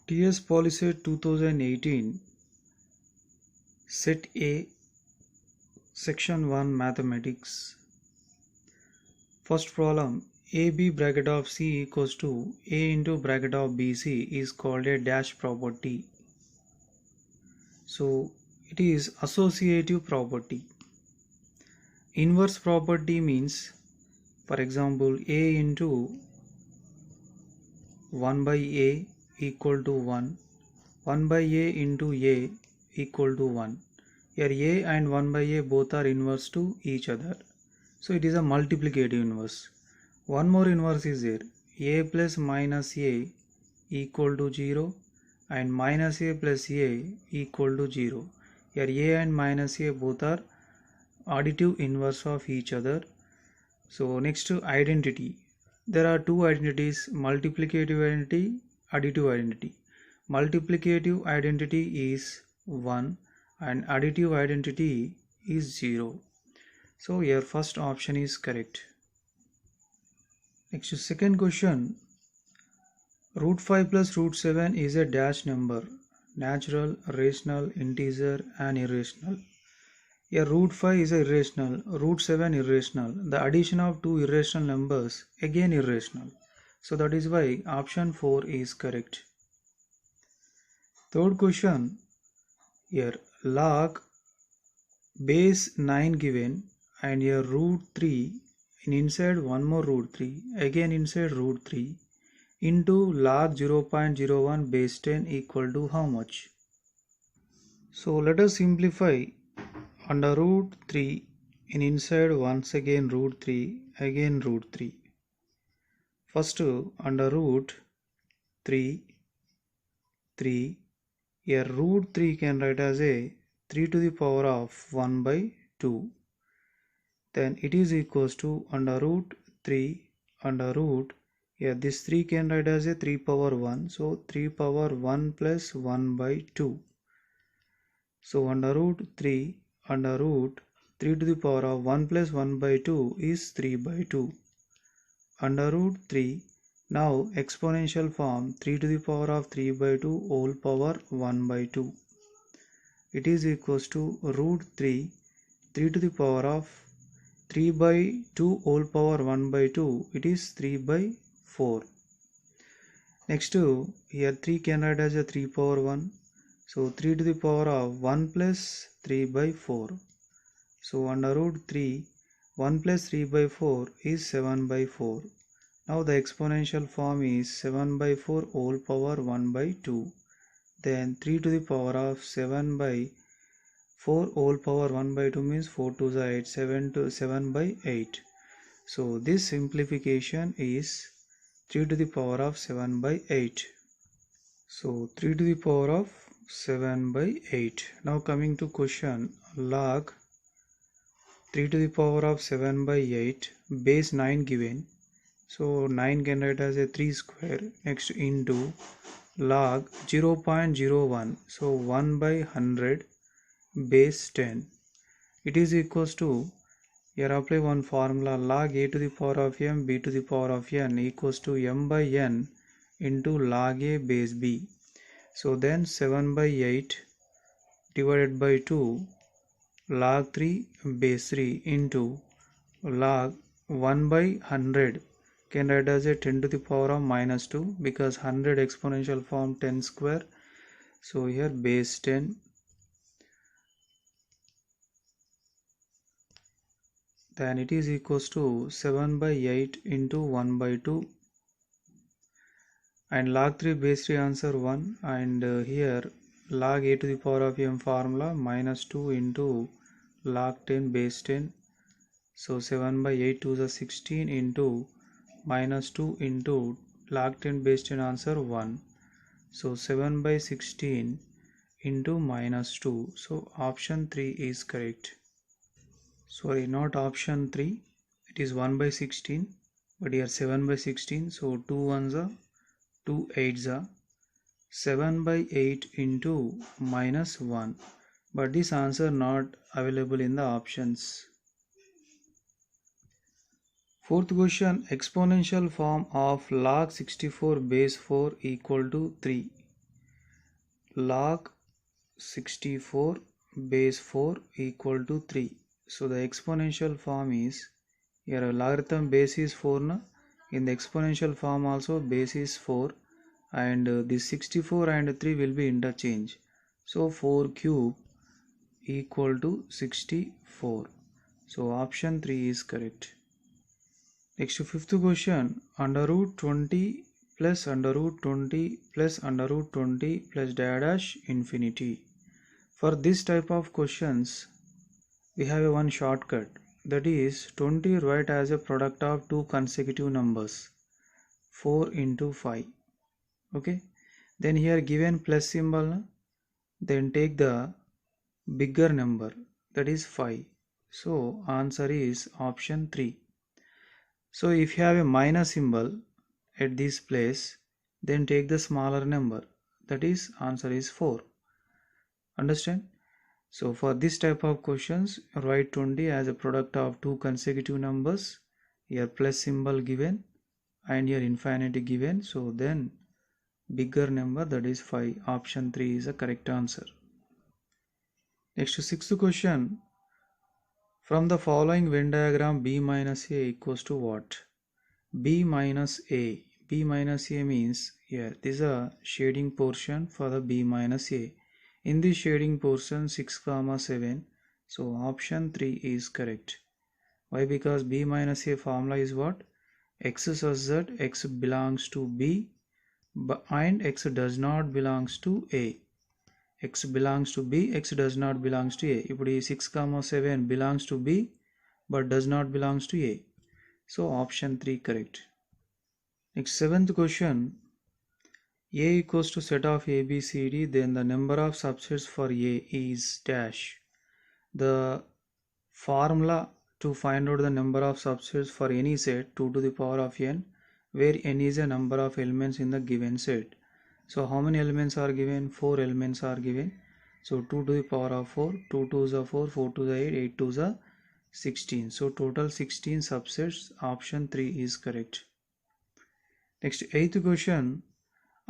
TS Polyset 2018 Set A Section 1 Mathematics. First problem, AB bracket of C equals to A into bracket of BC is called a dash property. So it is associative property. Inverse property means, for example, A into 1 by A equal to 1, 1 by A into A equal to 1. Here A and 1 by A both are inverse to each other. So it is a multiplicative inverse. One more inverse is there. A plus minus A equal to 0 and minus A plus A equal to 0. Here A and minus A both are additive inverse of each other. So next to identity. There are two identities, multiplicative identity, additive identity. Multiplicative identity is 1 and additive identity is 0. So your first option is correct. Next, second question. Root 5 plus root 7 is a dash number. Natural, rational, integer and irrational. Here root 5 is irrational, root 7 irrational. The addition of two irrational numbers again irrational. So that is why option 4 is correct. Third question. Here log base 9 given and here root 3 and inside one more root 3 again inside root 3 into log 0.01 base 10 equal to how much? So let us simplify. Under root 3 and inside once again root 3 again root 3. First under root 3 here root 3 can write as a 3 to the power of 1 by 2. Then it is equals to under root 3 under root, here this 3 can write as a 3 power 1. So 3 power 1 plus 1 by 2. So under root 3 under root 3 to the power of 1 plus 1 by 2 is 3 by 2. Under root 3, now exponential form 3 to the power of 3 by 2 whole power 1 by 2. It is equals to root 3 to the power of 3 by 2 whole power 1 by 2, it is 3 by 4. Next here 3 can write as a 3 power 1. So 3 to the power of 1 plus 3 by 4. So under root 3, 1 plus 3 by 4 is 7 by 4. Now the exponential form is 7 by 4 whole power 1 by 2. Then 3 to the power of 7 by 4 whole power 1 by 2 means 4 to the 8, 7 by 8. So this simplification is 3 to the power of 7 by 8. So 3 to the power of 7 by 8. Now coming to question, log 3 to the power of 7 by 8 base 9 given. So 9 can write as a 3 square. Next into log 0.01. So 1 by 100 base 10. It is equals to, here apply one formula, log a to the power of m b to the power of n equals to m by n into log a base b. So then 7 by 8 divided by 2 log 3 base 3 into log 1 by 100 can write as a 10 to the power of minus 2 because 100 exponential form 10 square. So here base 10. Then it is equals to 7 by 8 into 1 by 2. And log 3 base 3 answer 1 and here log a to the power of m formula minus 2 into log 10 base 10. So 7 by 8 to the 16 into minus 2 into log 10 base 10 answer 1. So 7 by 16 into minus 2. So option 3 is correct. Sorry, not option 3. It is 1 by 16 but here 7 by 16. So 2 ones are 2 8s are 7 by 8 into minus 1, but this answer not available in the options. Fourth question, exponential form of log 64 base 4 equal to 3. log 64 base 4 equal to 3. So the exponential form is, here logarithm base is 4 na? In the exponential form also base is 4, and this 64 and 3 will be interchange. So 4 cube equal to 64. So option 3 is correct. Next, fifth question, under root 20 plus under root 20 plus under root 20 plus dash infinity. For this type of questions, we have one shortcut, that is 20 write as a product of two consecutive numbers, 4 into 5. Okay, then here given plus symbol, then take the bigger number, that is 5. So answer is option 3. So if you have a minus symbol at this place, then take the smaller number, that is answer is 4. Understand? So for this type of questions, write 20 as a product of two consecutive numbers, here plus symbol given and here infinity given, so then bigger number, that is 5. Option 3 is the correct answer. Next, sixth question, from the following Venn diagram B minus A equals to what? B minus A. B minus A means here this is a shading portion for the B minus A. In this shading portion 6, 7. So option 3 is correct. Why? Because B minus A formula is what? X such that X belongs to B and X does not belongs to A. X belongs to B, X does not belongs to A. If 6, 7 belongs to B but does not belongs to A. So option 3 correct. Next, seventh question, A equals to set of A, B, C, D, then the number of subsets for A is dash. The formula to find out the number of subsets for any set 2 to the power of n, where n is a number of elements in the given set. So how many elements are given? 4 elements are given. So 2 to the power of 4, 2 to the 4, 4 to the 8, 8 to the 16. So total 16 subsets. Option 3 is correct. Next, eighth question,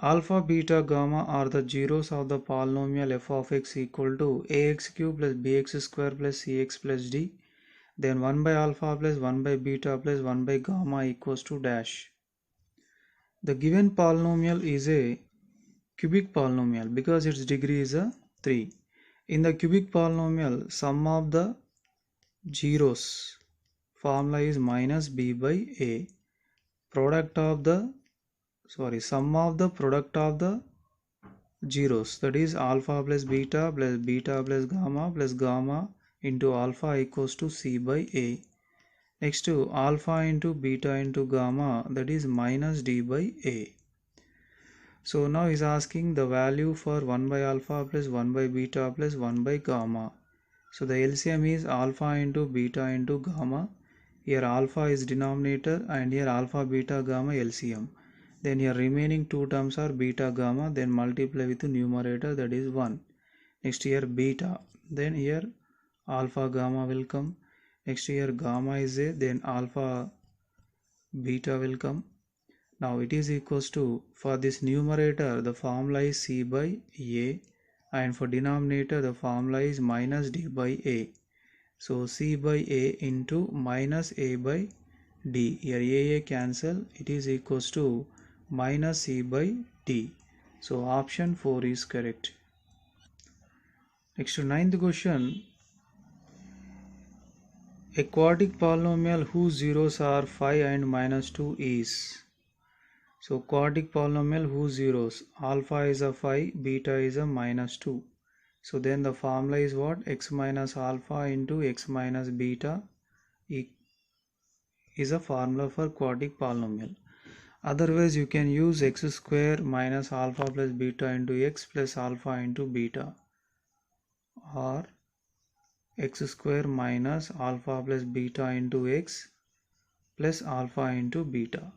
alpha, beta, gamma are the zeros of the polynomial f of x equal to ax cube plus bx square plus cx plus d. Then 1 by alpha plus 1 by beta plus 1 by gamma equals to dash. The given polynomial is a cubic polynomial because its degree is a 3. In the cubic polynomial, sum of the zeros formula is minus b by a. Sum of the product of the zeros, that is alpha plus beta plus gamma into alpha equals to c by a. Next to alpha into beta into gamma, that is minus d by a. So now is asking the value for 1 by alpha plus 1 by beta plus 1 by gamma. So the LCM is alpha into beta into gamma. Here alpha is denominator and here alpha, beta, gamma LCM. Then here remaining two terms are beta, gamma, then multiply with the numerator, that is 1. Next here beta, then here alpha, gamma will come. Next here gamma is a, then alpha, beta will come. Now it is equals to, for this numerator the formula is c by a, and for denominator the formula is minus d by a. So c by a into minus a by d, here a cancel, it is equals to minus c by d. So option 4 is correct. Next, to ninth question, a quadratic polynomial whose zeros are 5 and minus 2 is. So quadratic polynomial whose zeros, alpha is a 5, beta is a minus 2. So then the formula is what? X minus alpha into x minus beta is a formula for quadratic polynomial. Otherwise you can use x square minus alpha plus beta into x plus alpha into beta, or x square minus alpha plus beta into x plus alpha into beta.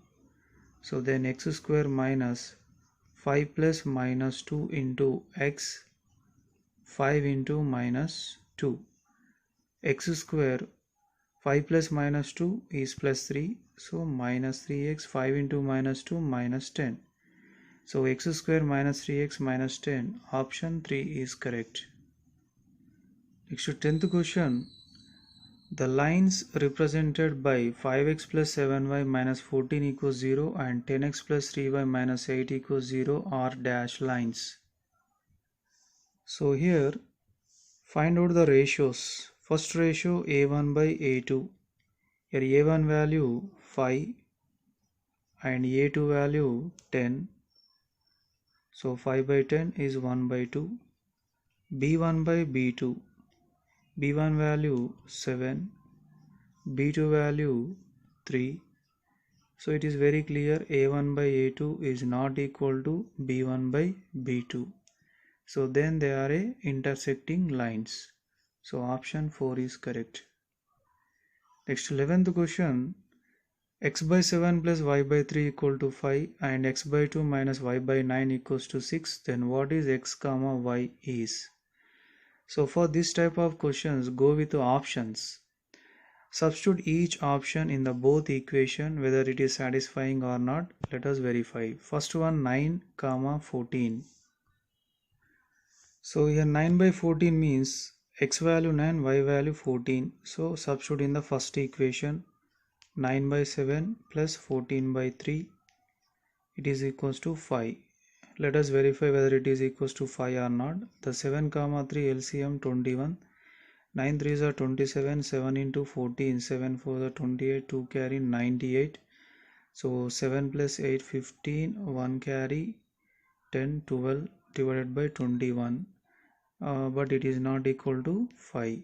So then x square minus 5 plus minus 2 into x, 5 into minus 2. X square 5 plus minus 2 is plus 3. So minus 3x, 5 into minus 2 minus 10. So x square minus 3x minus 10, option 3 is correct. Next to 10th question, the lines represented by 5x plus 7y minus 14 equals 0 and 10x plus 3y minus 8 equals 0 are dash lines. So here find out the ratios. First ratio a1 by a2. Here a1 value 5 and a2 value 10. So 5 by 10 is 1 by 2. b1 by b2. b1 value 7. b2 value 3. So it is very clear a1 by a2 is not equal to b1 by b2. So then they are a intersecting lines. So option 4 is correct. Next 11th question. X by 7 plus y by 3 equal to 5 and x by 2 minus y by 9 equals to 6. Then what is x comma y is? So for this type of questions, go with the options. Substitute each option in the both equation whether it is satisfying or not. Let us verify. First one 9 comma 14. So here 9 by 14 means x value 9, y value 14. So substitute in the first equation. 9 by 7 plus 14 by 3, it is equals to 5. Let us verify whether it is equals to 5 or not. The 7 comma 3 LCM 21. 9 3s are 27, 7 into 14, 7 4s are 28, 2 carry 98. So 7 plus 8 15, 1 carry 10, 12 divided by 21. But it is not equal to 5.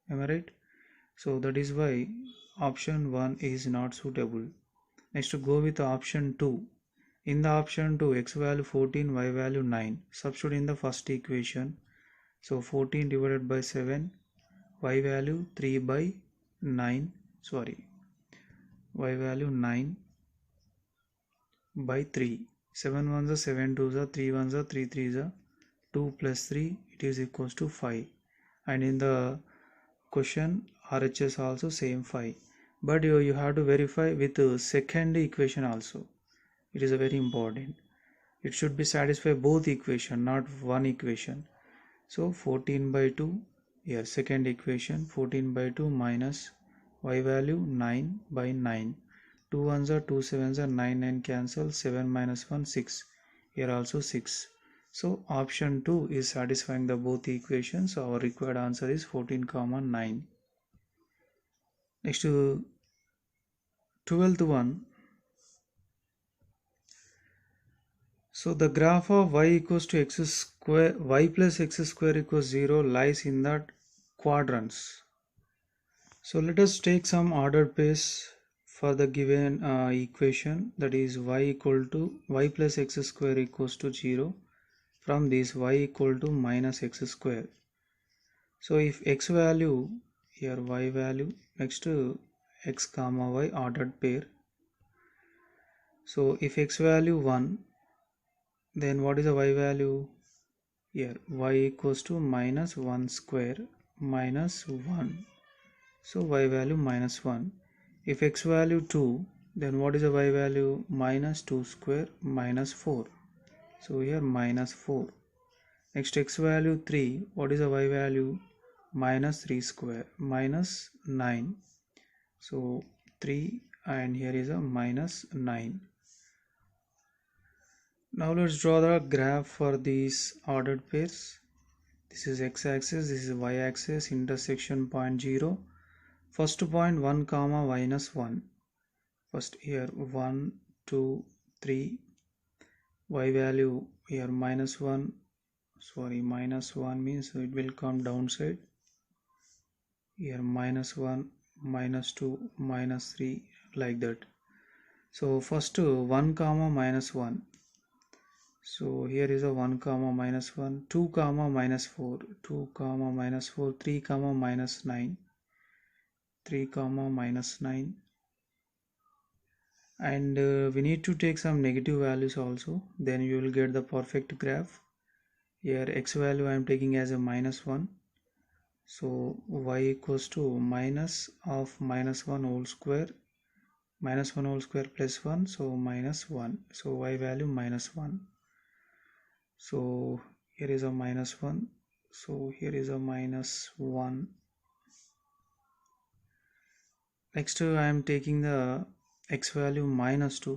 Am I right? So that is why option 1 is not suitable. Next to go with option 2. In the option 2, x value 14, y value 9. Substitute in the first equation. So 14 divided by 7, y value 3 by 9. Y value 9 by 3. 7 1s are 7 2s are 3 1s are 3 3s are 2 plus 3, it is equals to 5. And in the question RHS also same 5. But you have to verify with the second equation also. It is a very important. It should be satisfy both equation, not one equation. So 14 by 2, here second equation 14 by 2 minus y value 9 by 9. 2 1s are 2 7s are 9 9 cancel, 7 minus 1 6. Here also 6. So option 2 is satisfying the both equations. So our required answer is 14 comma 9. Next to 12th one. So the graph of y equals to x square, y plus x square equals 0 lies in the quadrants. So let us take some ordered pairs for the given equation, that is y equal to y plus x square equals to 0. From this y equal to minus x square. So if x value, here y value, next to x comma y ordered pair. So if x value 1, then what is the y value? Here y equals to minus 1 square minus 1. So y value minus 1. If x value 2, then what is the y value? Minus 2 square minus 4. So here minus 4. Next x value 3, what is the y value? Minus 3 square minus 9. So 3 and here is a minus 9. Now let's draw the graph for these ordered pairs. This is x-axis, this is y-axis, intersection point 0. First point 1 comma minus 1. First here 1, 2, 3. Y value here minus 1. Minus 1 means it will come downside. Here minus 1, minus 2, minus 3, like that. So first 1 comma minus 1. So here is a 1 comma minus 1, 2 comma minus 4, 2 comma minus 4, 3 comma minus 9, 3 comma minus 9. And we need to take some negative values also, then you will get the perfect graph. Here x value I am taking as a minus 1. So y equals to minus of minus 1 whole square, minus 1 whole square plus 1, so minus 1. So y value minus 1. So here is a -1, so here is a -1. Next I am taking the x value -2.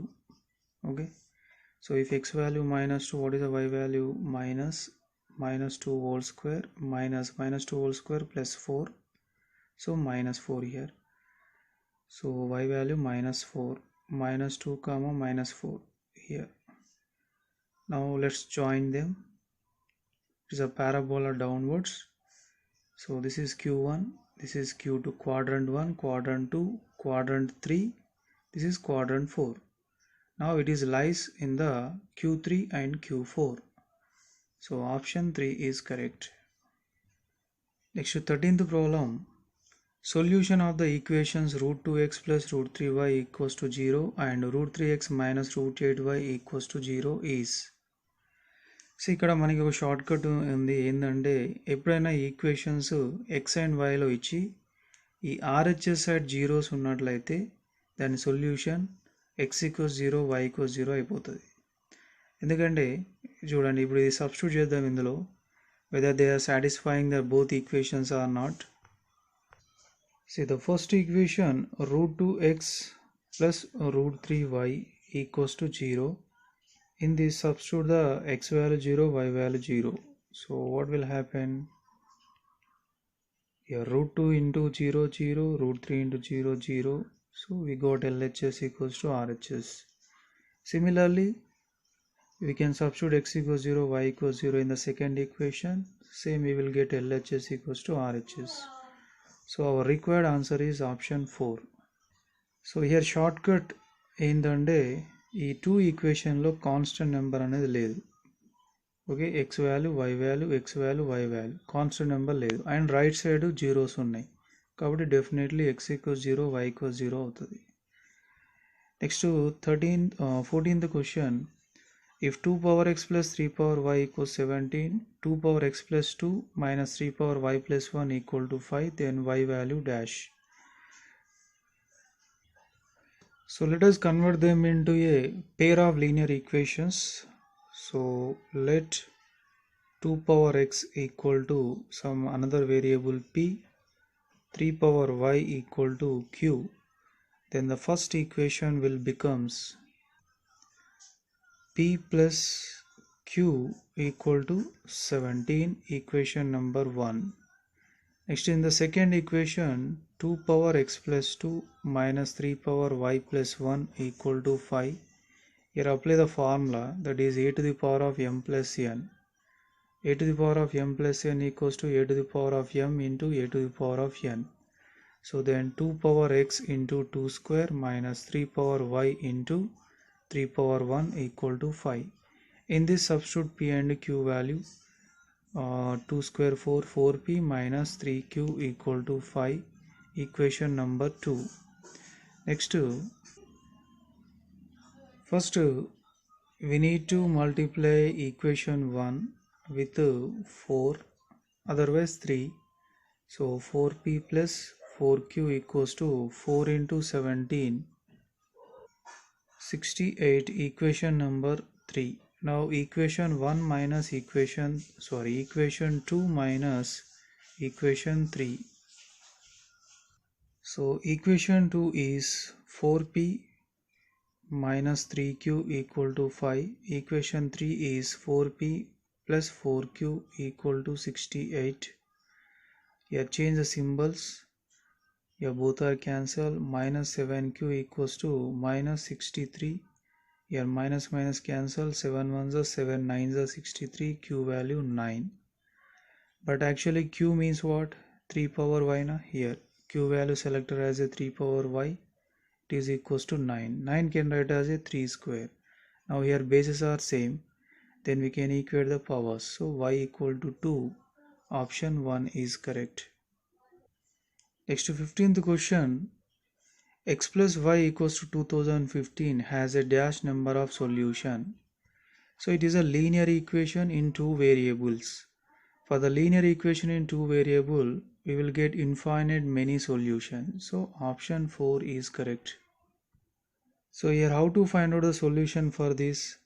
Okay, so if x value -2, what is the y value? -2 whole square minus -2 whole square plus 4, so -4 here. So y value -4, -2 comma -4 here. Now let's join them. It is a parabola downwards. So this is q1, this is q2, quadrant 1, quadrant 2, quadrant 3, this is quadrant 4. Now it is lies in the q3 and q4. So option 3 is correct. Next to 13th problem. Solution of the equations root 2x plus root 3y equals to 0 and root 3x minus root 8y equals to 0 is. So ఇక్కడ మనకి ఒక short cut ఉంది. ఏంటంటే ఎప్పుడైనా equations X and వైలో ఇచ్చి ఈ RHS side zeros ఉన్నట్లయితే దాని solution x equals 0 y equals 0 అయిపోతుంది. ఎందుకంటే చూడండి ఇప్పుడు ఇది సబ్స్టిట్యూట్ చేద్దాం ఇందులో, whether they are satisfying the both equations or not. See the first equation root 2x plus root 3y equals to 0. In this substitute the x value 0, y value 0. So what will happen? Here root 2 into 0 0, root 3 into 0 0. So we got LHS equals to RHS. Similarly we can substitute x equals 0, y equals 0 in the second equation. Same we will get LHS equals to RHS. So our required answer is option 4. So here shortcut ఏంటంటే ఈ 2 ఈక్వేషన్లో constant number అనేది లేదు. Okay, x value y value, x value y value, constant number లేదు. And right side zeros ఉన్నాయి కాబట్టి definitely x equals 0, y equals 0 అవుతుంది. Next 14th question. If 2 power x plus 3 power y equals 17, 2 power x plus 2 minus 3 power y plus 1 equal to 5, then y value dash. So let us convert them into a pair of linear equations. So let 2 power x equal to some another variable p, 3 power y equal to q. Then the first equation will becomes p plus q equal to 17, equation number 1. Next in the second equation 2 power x plus 2 minus 3 power y plus 1 equal to 5. Here apply the formula, that is a to the power of m plus n. A to the power of m plus n equals to a to the power of m into a to the power of n. So then 2 power x into 2 square minus 3 power y into 3 power 1 equal to 5. In this substitute p and q value, 2 square 4, 4p minus 3q equal to 5, equation number 2. Next, first we need to multiply equation 1 with 4, otherwise 3. So 4p plus 4q equals to 4 into 17, 68, equation number 3. Now equation 1 minus equation 2 minus equation 3. So equation 2 is 4p minus 3q equal to 5. Equation 3 is 4p plus 4q equal to 68. Here change the symbols. Here both are cancelled. Minus 7q equals to minus 63. Here minus minus cancel, 7 ones are 7, 9s are 63, q value 9. But actually q means what? 3 power y na. Here q value selected as a 3 power y, it is equals to 9. 9 can write as a 3 square. Now here bases are same, then we can equate the powers. So y equal to 2, option 1 is correct. Next to 15th question. X plus y equals to 2015 has a dash number of solution. So it is a linear equation in 2 variables. For the linear equation in 2 variable, we will get infinite many solutions. So option 4 is correct. So here how to find out the solution for this?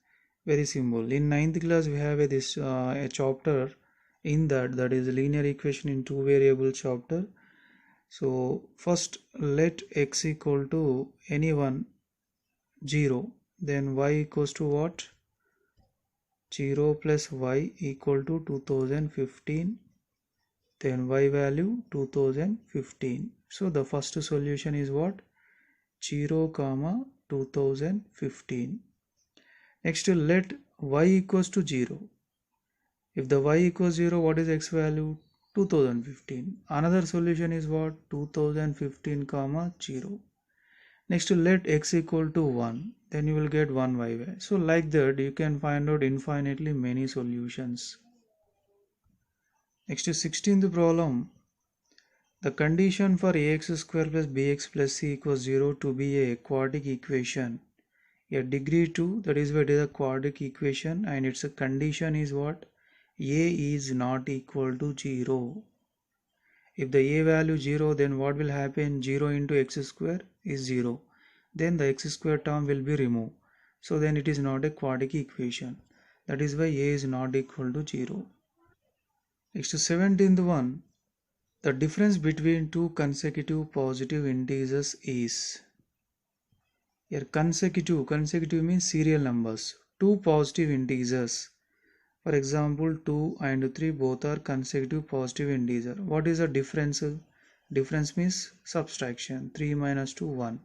Very simple. In ninth class we have a chapter in that is linear equation in two variable chapter. So first let x equal to any one 0, then y equals to what? 0 plus y equal to 2015, then y value 2015. So the first solution is what? 0 comma 2015. Next let y equals to 0. If the y equals 0, what is x value? 2015. Another solution is what? 2015 comma 0. Next let x equal to 1, then you will get 1 y. So like that you can find out infinitely many solutions. Next to 16th problem. The condition for ax square plus bx plus c equals 0 to be a quadratic equation. A degree 2, that is why it is a quadratic equation, and its a condition is what? A is not equal to 0. If the a value 0, then what will happen? 0 into x square is 0. Then the x square term will be removed. So then it is not a quadratic equation. That is why a is not equal to 0. Next to 17th one. The difference between two consecutive positive integers is. Here consecutive means serial numbers. Two positive integers. For example, 2 and 3 both are consecutive positive integer. What is the difference? Difference means subtraction. 3 minus 2, 1.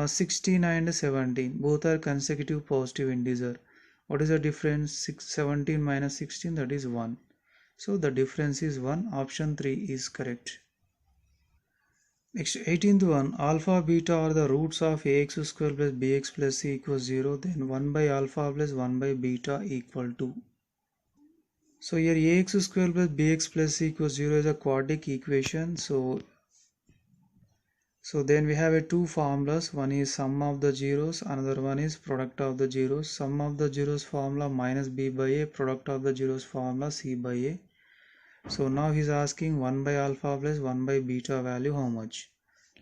16 and 17 both are consecutive positive integer. What is the difference? 17 minus 16, that is 1. So the difference is 1. Option 3 is correct. Next 18th one. Alpha beta are the roots of ax square plus bx plus c equals 0. Then 1 by alpha plus 1 by beta equal to. So here ax square plus bx plus c equals 0 is a quadratic equation. So then we have a two formulas. One is sum of the zeros, another one is product of the zeros. Sum of the zeros formula minus b by a, product of the zeros formula c by a. So now he's asking 1 by alpha plus 1 by beta value how much.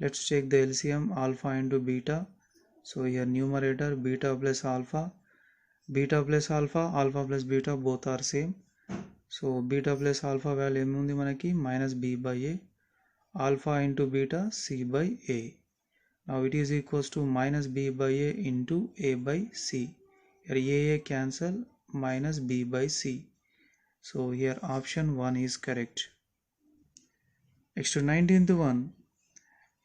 Let's check the LCM, alpha into beta. So here numerator beta plus alpha plus beta both are same. So beta plus alpha value emundi manaki minus b by a, alpha into beta c by a. Now it is equals to minus b by a into a by c. Here a cancel, minus b by c. So here option 1 is correct. Next to 19th one.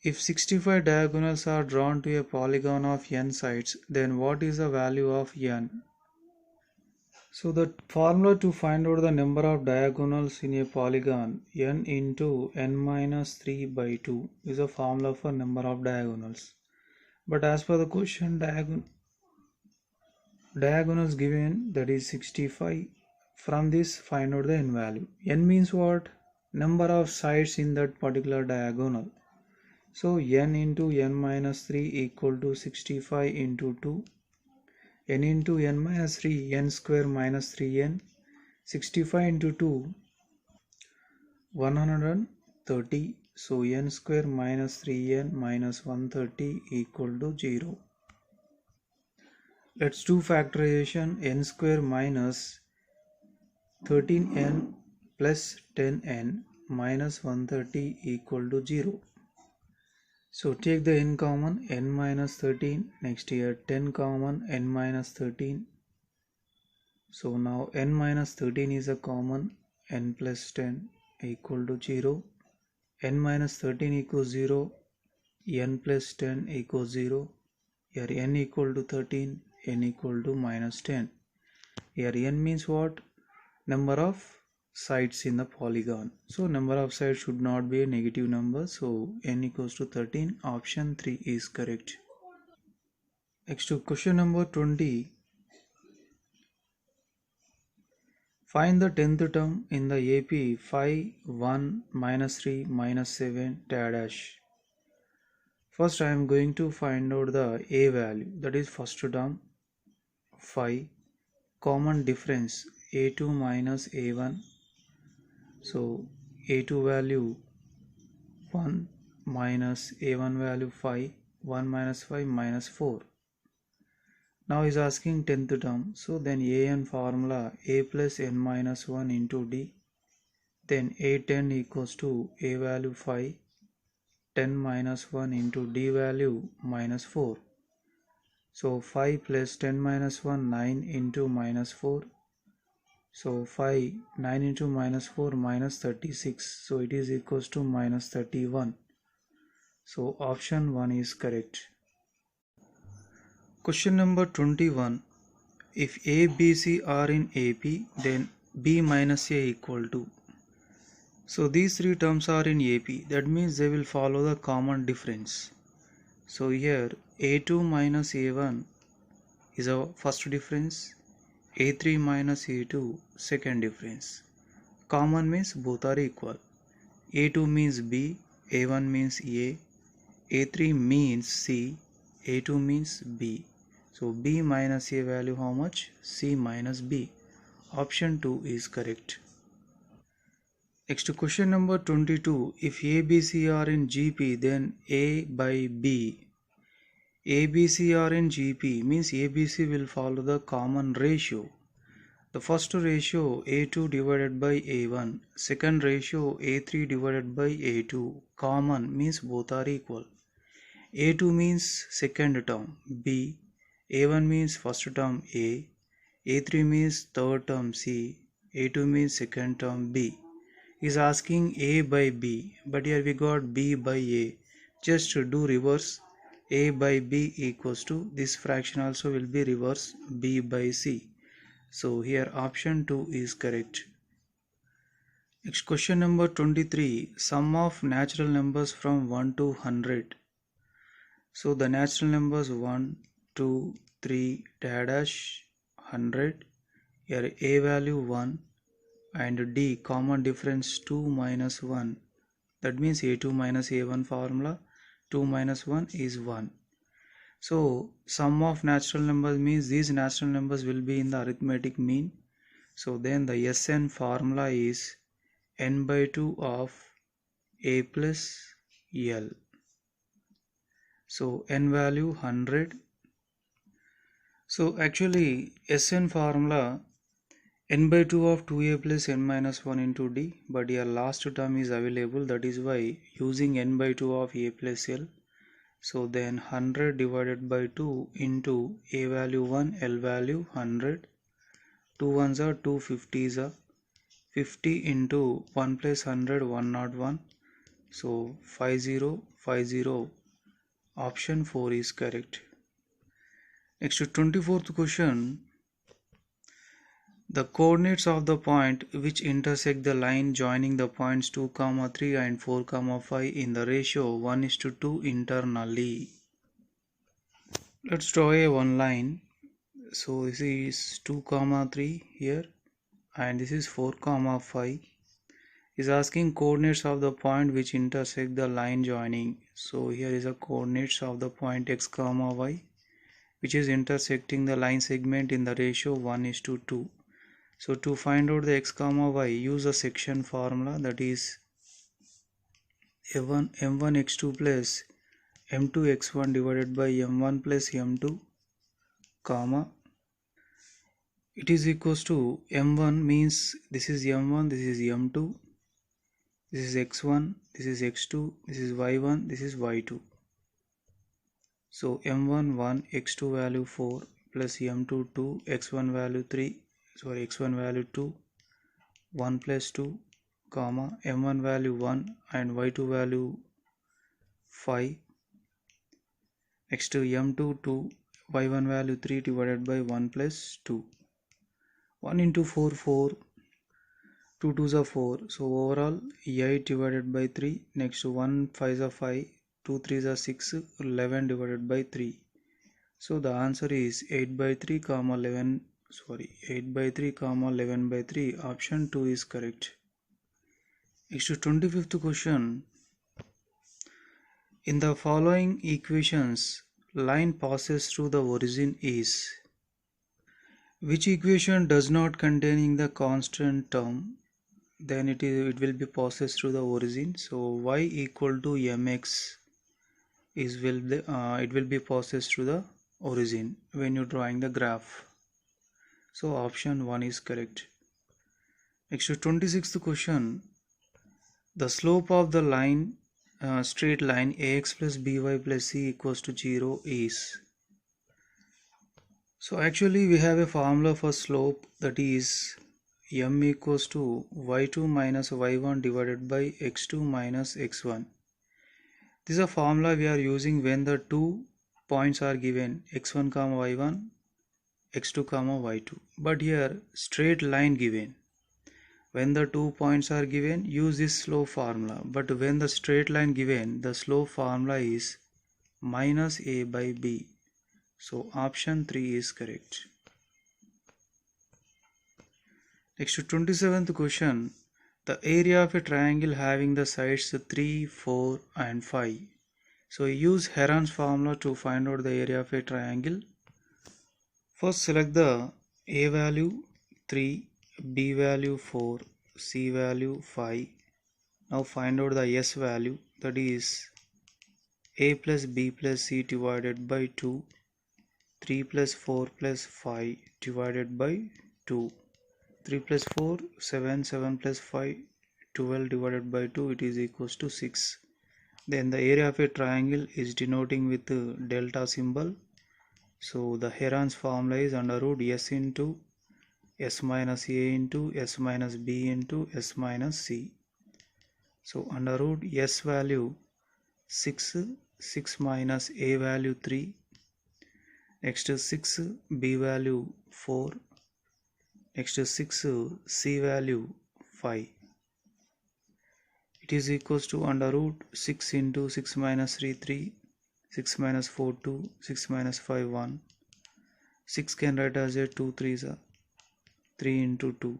If 65 diagonals are drawn to a polygon of n sides, then what is the value of n? So the formula to find out the number of diagonals in a polygon, n into n minus 3 by 2 is a formula for number of diagonals. But as per the question, diagonals given, that is 65. From this find out the n value. N means what? Number of sides in that particular diagonal. So n into n minus 3 equal to 65 into 2. N into n minus 3, n square minus 3n. 65 into 2, 130. So n square minus 3n minus 130 equal to 0. Let's do factorization. N square minus 13n plus 10n minus 130 equal to 0. So take the n common, n minus 13. Next here 10 common, n minus 13. So now n minus 13 is a common, n plus 10 equal to 0. N minus 13 equals 0. N plus 10 equals 0. Here n equal to 13, n equal to minus 10. Here n means what? Number of sides in the polygon. So number of sides should not be a negative number. So n equals to 13. Option 3 is correct. Next to question number 20. Find the 10th term in the AP 5, 1, minus 3, minus 7, dash. First I am going to find out the A value. That is first term 5. Common difference A2 minus A1. So A2 value 1 minus A1 value 5. 1 minus 5 minus 4. Now is asking 10th term. So then an formula a plus n minus 1 into d. Then a10 equals to a value 5, 10 minus 1 into d value minus 4. So 5 plus 10 minus 1, 9 into minus 4. So 5, 9 into minus 4 minus 36. So it is equals to minus 31. So option 1 is correct. Question number 21. If A, B, C are in AP, then B minus A equal to. So these three terms are in AP. That means they will follow the common difference. So here A2 minus A1 is our first difference. A3 minus A2 second difference. Common means both are equal. A2 means B, A1 means A, A3 means C, A2 means B. So B minus A value how much? C minus B. Option 2 is correct. Next question number 22. If A, B, C are in GP, then A by B. A, B, C are in GP means A, B, C will follow the common ratio. The first ratio A2 divided by A1. Second ratio A3 divided by A2. Common means both are equal. A2 means second term B, A1 means first term A, A3 means third term C, A2 means second term B. Is asking A by B, but here we got B by A. Just to do reverse, A by B equals to, this fraction also will be reverse, B by C. So here option 2 is correct. Next question number 23. Sum of natural numbers from 1 to 100. So the natural numbers 1, 2, 3, dash 100. Here A value 1 and D common difference 2 minus 1. That means A2 minus A1 formula. 2 minus 1 is 1. So sum of natural numbers means these natural numbers will be in the arithmetic mean. So then the Sn formula is n by 2 of A plus L. So n value 100. So actually Sn formula n by 2 of 2a plus n minus 1 into d, but your last term is available, that is why using n by 2 of a plus L. So then 100 divided by 2 into a value 1, L value 100. 2 ones are 2, 50s are 50 into 1 plus 100, 101. So 50, 50. Option 4 is correct. Next to 24th question. The coordinates of the point which intersect the line joining the points 2, 3 and 4, 5 in the ratio 1:2 internally. Let's draw a one line. So this is 2, 3 here and this is 4, 5. Is asking coordinates of the point which intersect the line joining. So here is the coordinates of the point x, y which is intersecting the line segment in the ratio 1:2. So to find out the x, y, use a section formula, that is m1 x2 plus m2 x1 divided by m1 plus m2, comma. It is equals to m1 means this is m1, this is m2, this is x1, this is x2, this is y1, this is y2. So m1 1, x2 value 4 plus m2 2, x1 value 3, sorry x1 value 2, 1 plus 2, comma, m1 value 1 and y2 value 5. Next to m2 2, y1 value 3 divided by 1 plus 2. 1 into 4, 4, 2 2s are 4. So overall 8 divided by 3. Next to 1 5s are 5, 2 3s are 6, 11 divided by 3. So the answer is 8 by 3 comma 11. Sorry, 8 by 3 comma 11 by 3. Option 2 is correct. Next to 25th question. In the following equations, line passes through the origin is. Which equation does not containing the constant term? Then it will be passes through the origin. So y equal to mx is it will be passes through the origin when you're drawing the graph. So option 1 is correct. Next to 26th question. The slope of the line straight line ax plus by plus c equals to 0 is. So actually we have a formula for slope, that is m equals to y2 minus y1 divided by x2 minus x1. This is a formula we are using when the two points are given x1 comma y1, x2 comma y2. But here straight line given. When the 2 points are given, use this slope formula. But when the straight line given, the slope formula is minus a by b. So option 3 is correct. Next to 27th question. The area of a triangle having the sides 3, 4 and 5. So use Heron's formula to find out the area of a triangle. First select the a value 3, b value 4, c value 5. Now find out the s value, that is a plus b plus c divided by 2, 3 plus 4 plus 5 divided by 2. 3 plus 4, 7, 7 plus 5, 12 divided by 2, it is equals to 6. Then the area of a triangle is denoting with the delta symbol. So the Heron's formula is under root s into s minus a into s minus b into s minus c. So under root s value 6, 6 minus a value 3, next is 6, b value 4, next is 6, c value 5. It is equals to under root 6 into 6 minus 3, 3, 6 minus 4, 2, 6 minus 5, 1. 6 can write as a 2 3s, 3 into 2.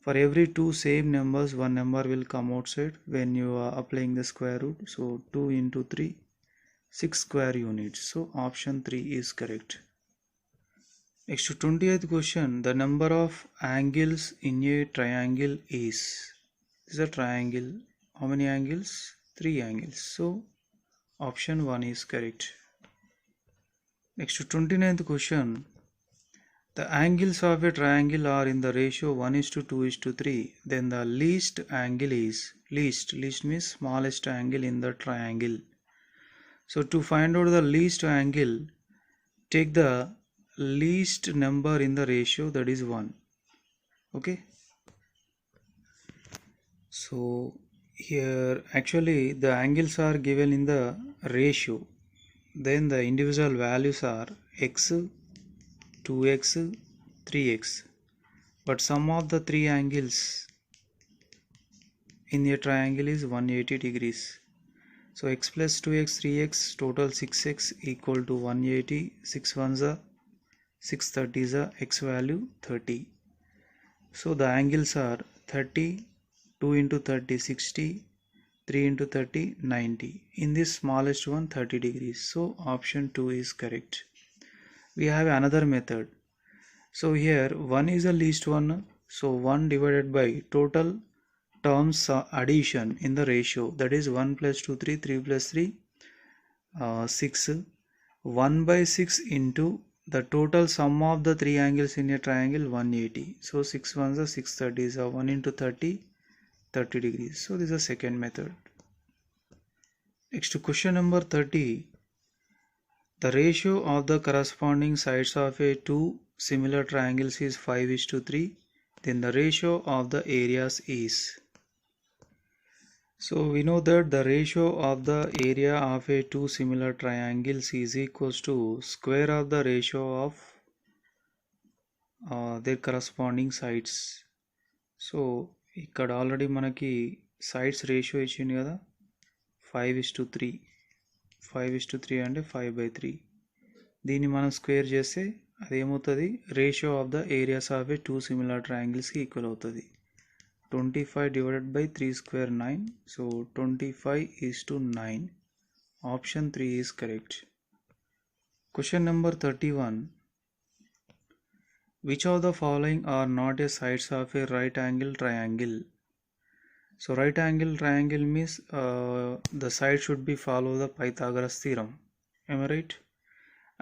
For every two same numbers, one number will come outside when you are applying the square root. So 2 into 3, 6 square units. So option 3 is correct. Next to 28th question. The number of angles in a triangle is. This is a triangle. How many angles? 3 angles. So option 1 is correct. Next to 29th question. The angles of a triangle are in the ratio 1:2:3. Then the least angle is, least means smallest angle in the triangle. So to find out the least angle, take the least number in the ratio, that is 1. Okay. So here actually the angles are given in the ratio. Then the individual values are x, 2x, 3x. But sum of the three angles in a triangle is 180 degrees. So x plus 2x, 3x, total 6x equal to 180. 6 ones are 6 30s are x value 30. So the angles are 30, 2 into 30 60, 3 into 30 90. In this smallest one 30 degrees. So option 2 is correct. We have another method. So here 1 is the least one. So 1 divided by total terms addition in the ratio, that is 1 plus 2 3, 3 plus 3 6. 1 by 6 into the total sum of the three angles in a triangle 180. So 6 ones are 6 30s are 1 into 30 30 degrees. So this is the second method. Next to question number 30. The ratio of the corresponding sides of a two similar triangles is 5:3. Then the ratio of the areas is. So we know that the ratio of the area of a two similar triangles is equals to square of the ratio of their corresponding sides. So ఇక్కడ already మనకి sides ratio ఇచ్చింది కదా 5:3. 5:3 అంటే 5/3. దీన్ని మనం square చేస్తే అదేమవుతుంది, ratio of the areas of a two similar ట్రయాంగిల్స్కి ఈక్వల్ అవుతుంది. 25 divided by 3 square 9. So 25:9. Option 3 is correct. Question number 31. Which of the following are not a sides of a right angle triangle? So right angle triangle means the side should be follow the Pythagoras theorem. Am I right?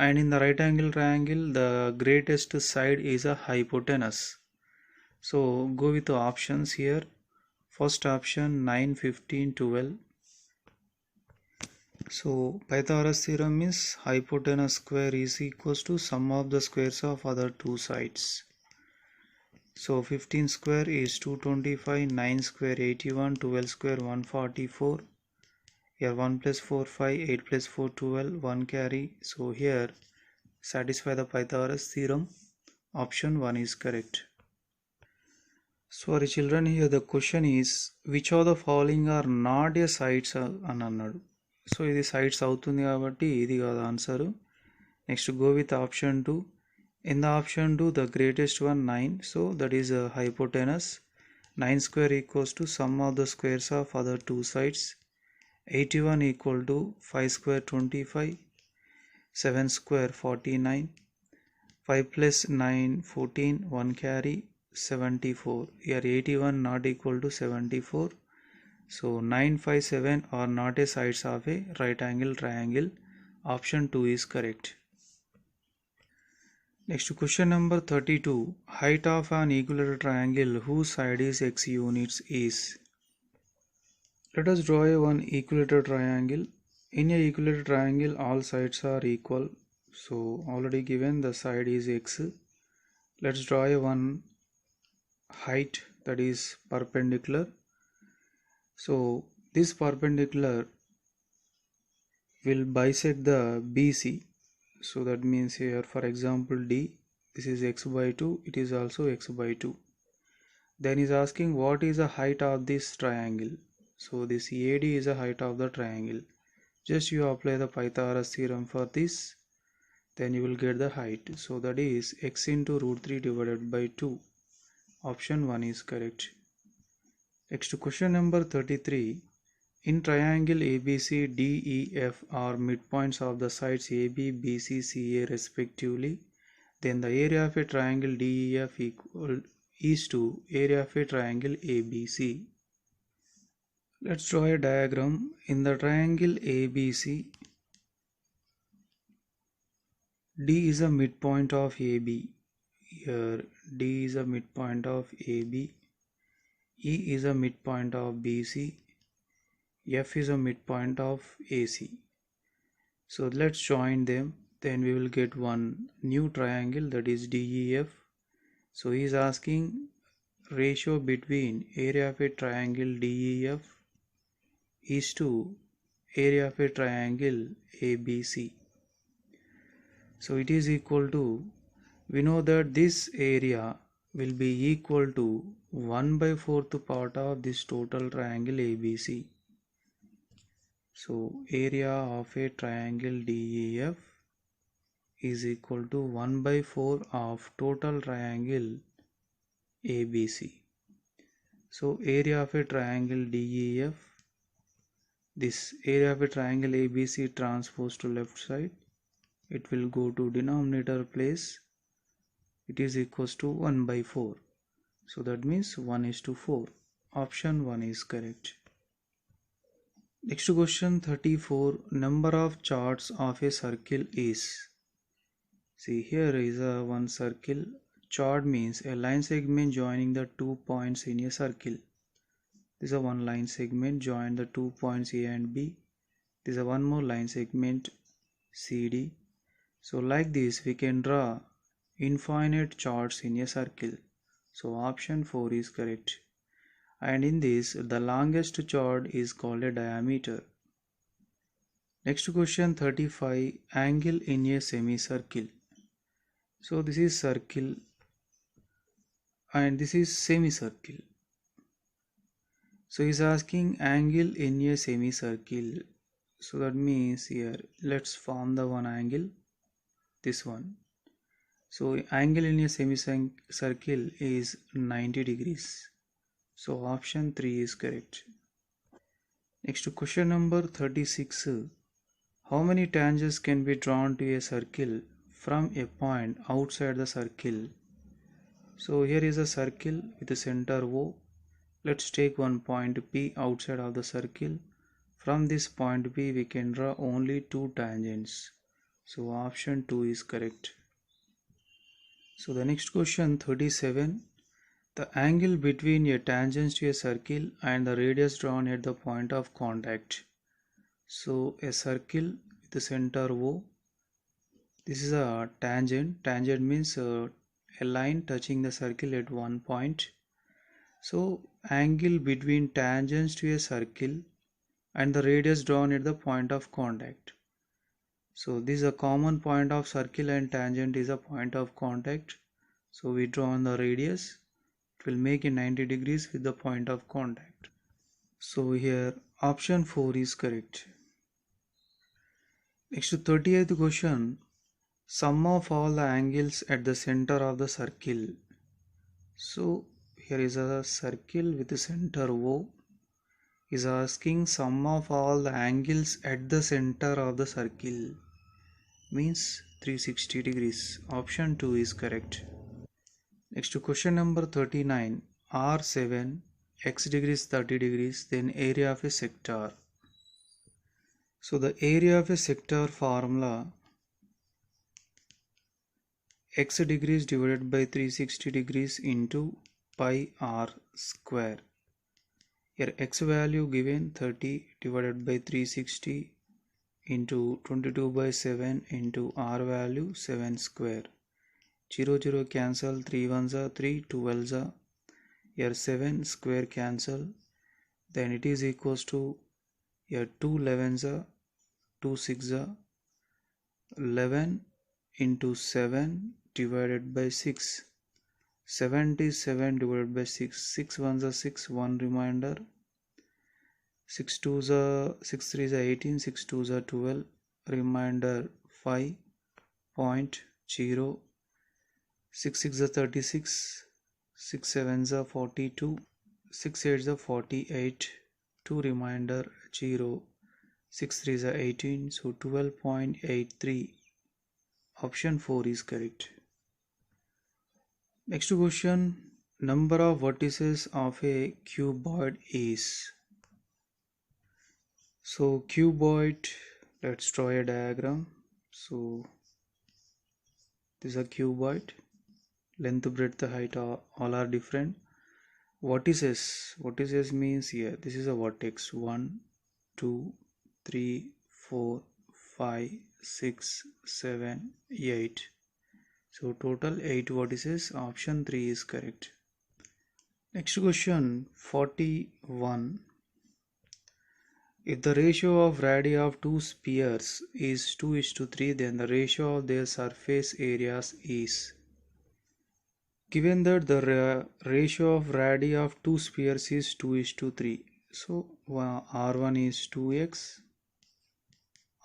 and in the right angle triangle the greatest side is a hypotenuse. So go with the options here. First option 9, 15, 12. So Pythagoras theorem is hypotenuse square is equals to sum of the squares of other two sides. So 15 square is 225, 9 square 81, 12 square 144. Here 1 plus 4 5, 8 plus 4 12, 1 carry. So here satisfy the Pythagoras theorem. Option 1 is correct. Sorry children, here the question is which of the following are not a sides అని అన్నాడు. So ఇది sides అవుతుంది కాబట్టి ఇది కాదు answer. Next go with option 2. In the option 2 the greatest one 9, so that is a hypotenuse. 9 square equals to sum of the squares of other two sides. 81 equal to 5 square 25, 7 square 49, 5 plus 9 14, 1 carry 74. Here 81 not equal to 74. So 9, 5, 7 are not a sides of a right angle triangle. Option 2 is correct. Next question number 32. Height of an equilateral triangle whose side is x units is. Let us draw one equilateral triangle. In a equilateral triangle all sides are equal. So already given the side is x. Let's draw one height that is perpendicular. So this perpendicular will bisect the BC. So that means here for example D, this is x by 2, it is also x by 2. Then is asking what is the height of this triangle. So this AD is the height of the triangle. Just you apply the Pythagoras theorem for this, then you will get the height. So that is x into root 3 divided by 2. Option 1 is correct. Next question number 33. In triangle ABC, DEF are midpoints of the sides AB, BC, CA respectively. Then the area of a triangle DEF is to area of a triangle ABC. Let's draw a diagram. In the triangle ABC, D is a midpoint of AB. Here D is a midpoint of AB. E is a midpoint of BC. F is a midpoint of AC. So let's join them, then we will get one new triangle, that is DEF. So he is asking ratio between area of a triangle DEF is to area of a triangle ABC. So it is equal to, we know that this area will be equal to 1 by 4th part of this total triangle ABC. So area of a triangle DEF is equal to 1 by 4 of total triangle ABC. So area of a triangle DEF, this area of a triangle ABC transpose to left side, it will go to denominator place, it is equals to 1 by 4. So that means 1 is to 4. Option 1 is correct. Next question 34. Number of chords of a circle is. See, here is a one circle. Chord means a line segment joining the 2 points in a circle. This is a one line segment join the 2 points A and B. This is a one more line segment CD. So like this we can draw infinite chords in a circle. So option 4 is correct. And in this the longest chord is called a diameter. Next question 35. Angle in a semicircle. So this is circle and this is semicircle. So he is asking angle in a semicircle. So that means here let's form the one angle, this one. So angle in a semicircle is 90 degrees. So option 3 is correct. Next question number 36. How many tangents can be drawn to a circle from a point outside the circle? So here is a circle with a center O. Let's take one point P outside of the circle. From this point P we can draw only two tangents. So option 2 is correct. So the next question 37. The angle between a tangent to a circle and the radius drawn at the point of contact. So a circle with the center O. This is a tangent. Tangent means a line touching the circle at one point. So angle between tangents to a circle and the radius drawn at the point of contact. So this is a common point of circle and tangent is a point of contact. So we draw on the radius. It will make a 90 degrees with the point of contact. So here option 4 is correct. Next to 38th question. Sum of all the angles at the center of the circle. So here is a circle with the center O. Is asking sum of all the angles at the center of the circle. Means 360 degrees. Option 2 is correct. Next to question number 39. R7, x degrees 30 degrees, then area of a sector. So the area of a sector formula, x degrees divided by 360 degrees into pi r square. Here x value given 30 divided by 360 into 22 by 7 into r value 7 square. 0 0 cancel, 3 1s are 3, 2 12s are. Here 7 square cancel, then it is equals to here 2 11s are 2 6 are 11 into 7 divided by 6. 77 divided by 6. 6 1s are 6, 1 remainder. 6 2s are 6 3s are 18, 6 2s are 12, remainder 5.0. 6 6 are 36, 6 7s are 42, 6 8s are 48, 2 remainder 0, 6 3s are 18, so 12.83. Option 4 is correct. Next question, number of vertices of a cuboid is. So cuboid, let's draw a diagram. So this is a cuboid. Length, breadth, height all are different. Vertices means here this is a vertex 1 2 3 4 5 6 7 8. So total 8 vertices. Option 3 is correct. Next question 41. If the ratio of radii of two spheres is 2:3, then the ratio of their surface areas is. Given that the ratio of radii of two spheres is 2:3, so R1 is 2x,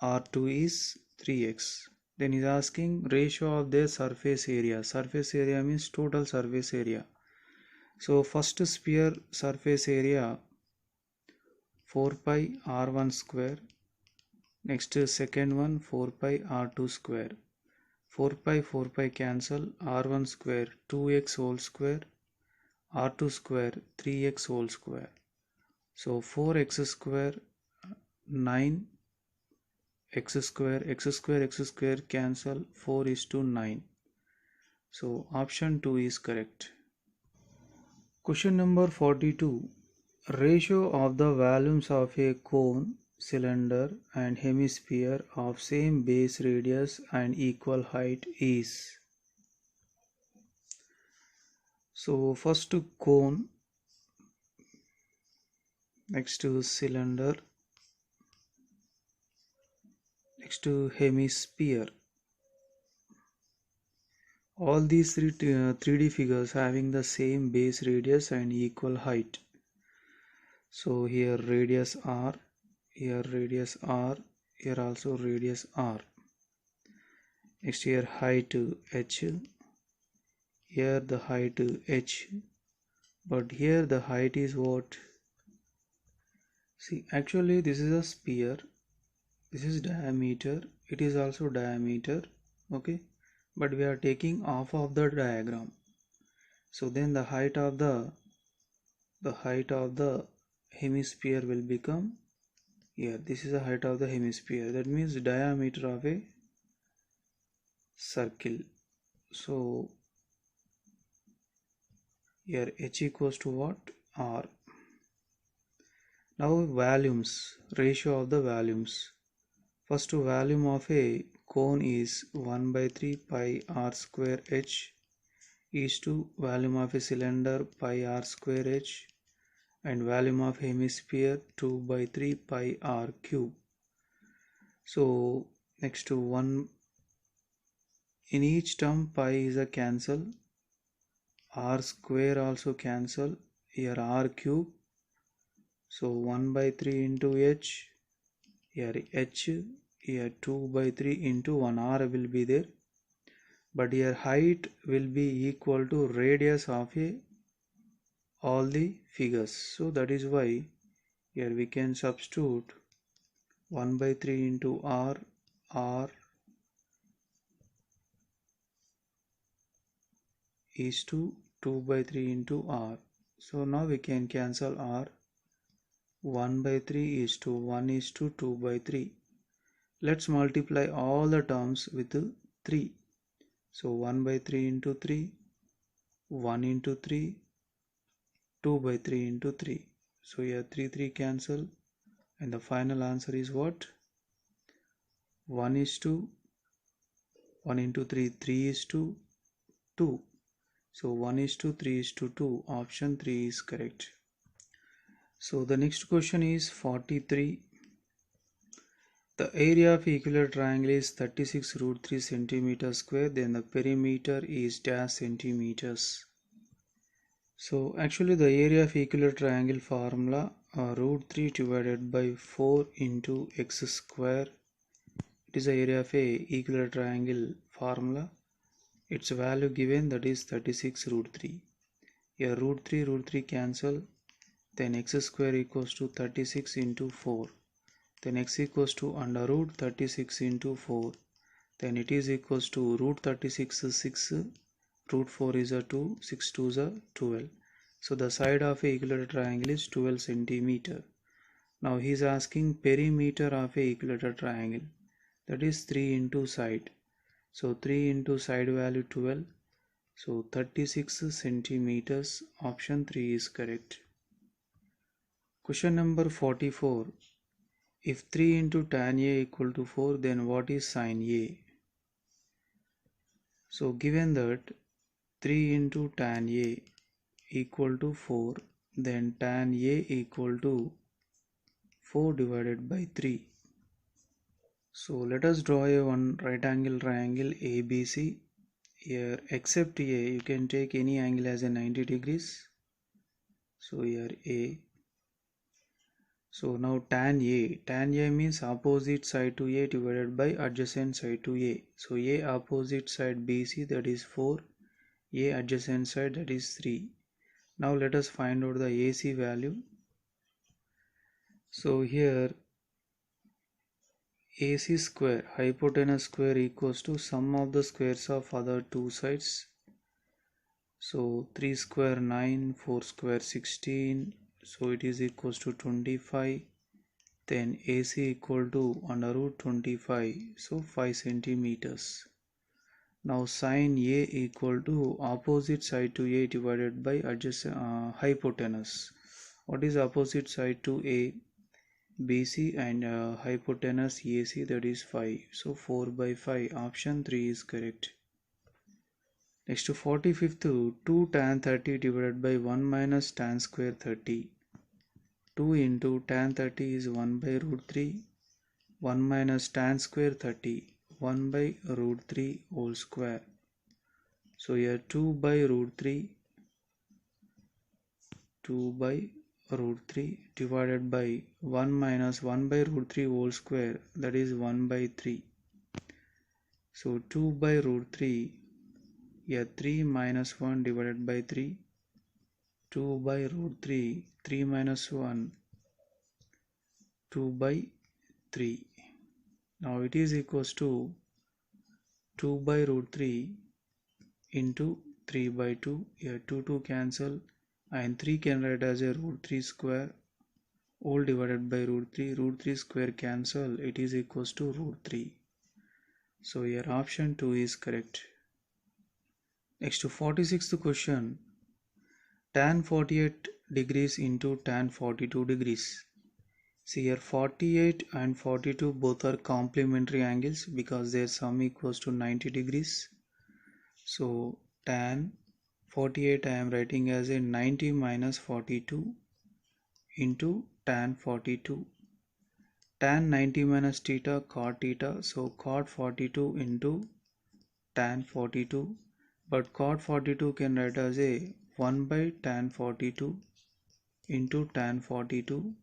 R2 is 3x. Then is asking ratio of their surface area. Surface area means total surface area. So first sphere surface area 4 pi R1 square. Next second one 4 pi R2 square. 4 pi cancel, R1 square 2x whole square, R2 square 3x whole square. So 4x square 9 x square cancel, 4 is to 9. So option 2 is correct. Question number 42. Ratio of the volumes of a cone, cylinder and hemisphere of same base radius and equal height is. So first to cone, next to cylinder, next to hemisphere. All these 3D figures having the same base radius and equal height. So here radius r, here radius r, here also radius r. Next here height h, here the height h, but here the height is what? See, actually this is a sphere, this is diameter, it is also diameter, okay, but we are taking half of the diagram. So then the height of the hemisphere will become here. This is the height of the hemisphere. That means diameter of a circle. So here h equals to what? R. Now volumes, ratio of the volumes. First volume of a cone is 1 by 3 pi r square h is to volume of a cylinder pi r square h and volume of hemisphere 2 by 3 pi r cube. So next to 1 in each term pi is a cancel, r square also cancel, here r cube. So 1 by 3 into h, here h, here 2 by 3 into 1, r will be there, but here height will be equal to radius of all the figures. So that is why here we can substitute 1 by 3 into r is to 2 by 3 into r. So now we can cancel r. 1 by 3 is to 1 is to 2 by 3. Let's multiply all the terms with 3. So 1 by 3 into 3, 1 into 3, 2 by 3 into 3. So here 3 cancel and the final answer is what? 1 is to 1 into 3, 3 is to 2. So 1 is to 3 is to 2. Option 3 is correct. So the next question is 43. The area of equilateral triangle is 36 root 3 centimeters square. Then the perimeter is dash centimeters. So actually the area of equilateral triangle formula root 3 divided by 4 into x square. It is the area of a equilateral triangle formula. Its value given, that is 36 root 3. Here root 3 cancel. Then x square equals to 36 into 4. Then x equals to under root 36 into 4. Then it is equals to root 36 is 6. Root 4 is a 2. 6 2 is a 12. So the side of a equilateral triangle is 12 centimeter. Now he is asking perimeter of a equilateral triangle. That is 3 into side. So 3 into side value 12. So 36 centimeters. Option 3 is correct. Question number 44. If 3 into tan A equal to 4, then what is sin A? So given that 3 into tan A equal to 4, then tan A equal to 4 divided by 3. So let us draw a one right angle triangle ABC. Here except A, you can take any angle as a 90 degrees. So here A. So now tan A means opposite side to A divided by adjacent side to A. So A opposite side BC, that is 4, A adjacent side, that is 3. Now let us find out the AC value. So here AC square, hypotenuse square equals to sum of the squares of other two sides. So 3 square 9, 4 square 16. So it is equals to 25. Then AC equal to under root 25. So 5 centimeters. Now sin A equal to opposite side to A divided by adjacent hypotenuse. What is opposite side to A? BC and hypotenuse AC, that is 5. So 4 by 5. Option 3 is correct. Next to 45th, 2 tan 30 divided by 1 minus tan square 30. 2 into tan 30 is 1 by root 3. 1 minus tan square 30. 1 by root 3 whole square. So here 2 by root 3. 2 by root 3 divided by 1 minus 1 by root 3 whole square, that is 1 by 3. So 2 by root 3, here 3 minus 1 divided by 3, 2 by root 3, 3 minus 1, 2 by 3. Now it is equals to 2 by root 3 into 3 by 2, here 2 cancel and 3 can write as a root 3 square all divided by root 3 square cancel, it is equals to root 3. So here option 2 is correct. Next to 46th question, tan 48 degrees into tan 42 degrees. See here 48 and 42 both are complementary angles because their sum equals to 90 degrees. So tan 48 I am writing as a 90 minus 42 into tan 42. Tan 90 minus theta cot theta, so cot 42 into tan 42, but cot 42 can write as a 1 by tan 42 into tan 42.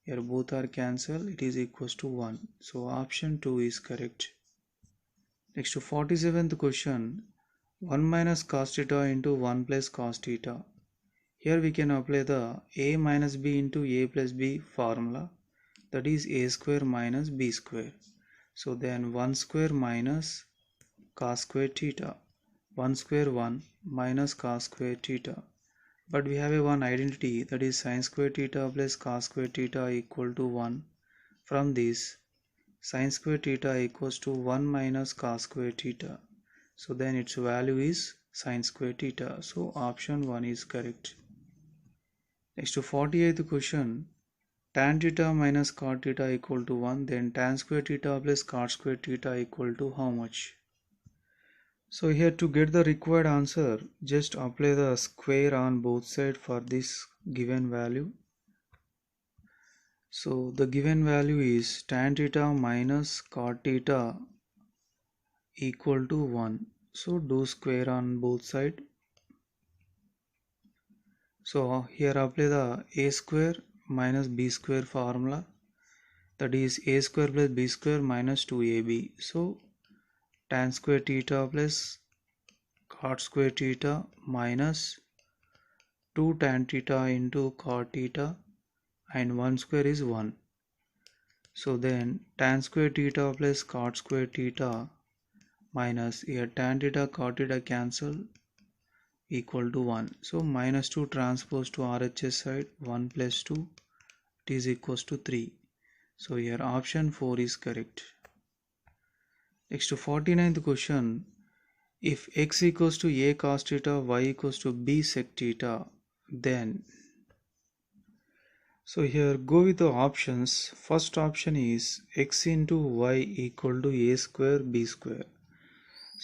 Here both are cancelled, it is equals to 1. So option 2 is correct. Next to 47th question, 1 minus cos theta into 1 plus cos theta. Here we can apply the a minus b into a plus b formula, that is a square minus b square. So then 1 square minus cos square theta, 1 square 1 minus cos square theta. But we have a one identity, that is sin square theta plus cos square theta equal to 1. From this, sin square theta equals to 1 minus cos square theta. So then its value is sin square theta. So option 1 is correct. Next to 48th question, tan theta minus cot theta equal to 1, then tan square theta plus cot square theta equal to how much? So here to get the required answer, just apply the square on both sides for this given value. So the given value is tan theta minus cot theta equal to 1. So do square on both sides. So here apply the a square minus b square formula, that is a square plus b square minus 2ab. So tan square theta plus cot square theta minus 2 tan theta into cot theta, and 1 square is 1. So then tan square theta plus cot square theta minus here tan theta cot theta cancel equal to 1. So minus 2 transpose to RHS side, 1 plus 2, it is equals to 3. So here option 4 is correct. Next to 49th question, if x equals to a cos theta, y equals to b sec theta, then, so here go with the options. First option is x into y equal to a square b square.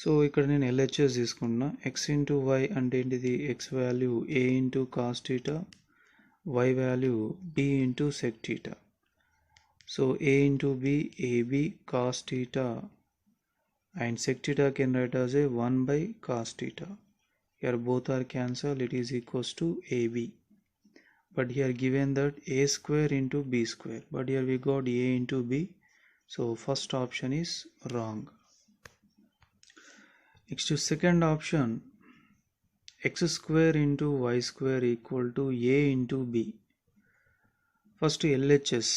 So ఇక్కడ నేను LHS తీసుకున్నా. x into y అంటే ఏంటిది, x value a into cos theta, y value b into sec theta. So a into b, ab cos theta, and sec theta can write as a 1 by cos theta. Here both are cancelled, it is equals to ab. But here given that a square into b square, but here we got a into b, so first option is wrong. Next to second option, x square into y square equal to a into b. First LHS,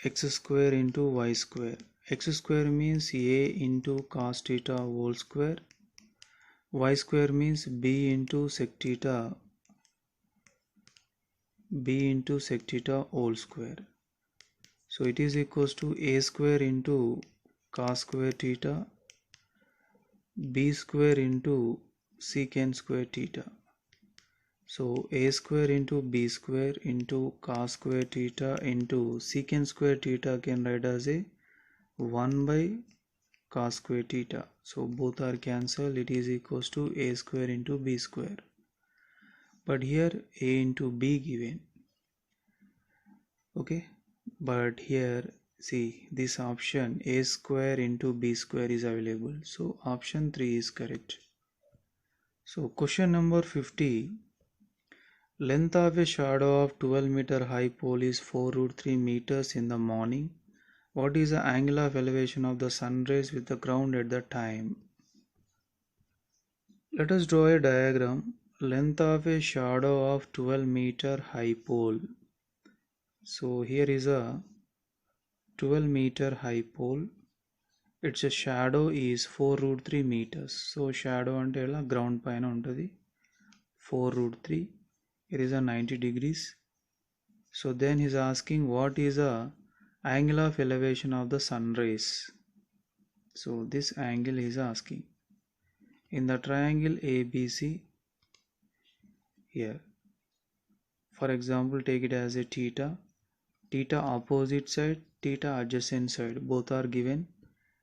x square into y square. X square means a into cos theta whole square, y square means b into sec theta, whole square. So it is equals to a square into cos square theta, b square into secant square theta. So a square into b square into cos square theta into secant square theta can write as a 1 by cos square theta. So both are cancelled, it is equals to a square into b square. But here a into b given. Okay, but here see this option a square into b square is available. So option 3 is correct. So question number 50. Length of a shadow of 12-meter high pole is 4√3 meters in the morning. What is the angle of elevation of the sun rays with the ground at the time? Let us draw a diagram. Length of a shadow of 12-meter high pole. So here is a 12-meter high pole. Its shadow is 4√3 meters. So shadow ante ela ground paina untadi 4√3. Here is a 90 degrees. So then he is asking what is the angle of elevation of the sun rays. So this angle is asking. In the triangle ABC, here, for example, take it as a theta, theta opposite side, theta adjacent side, both are given.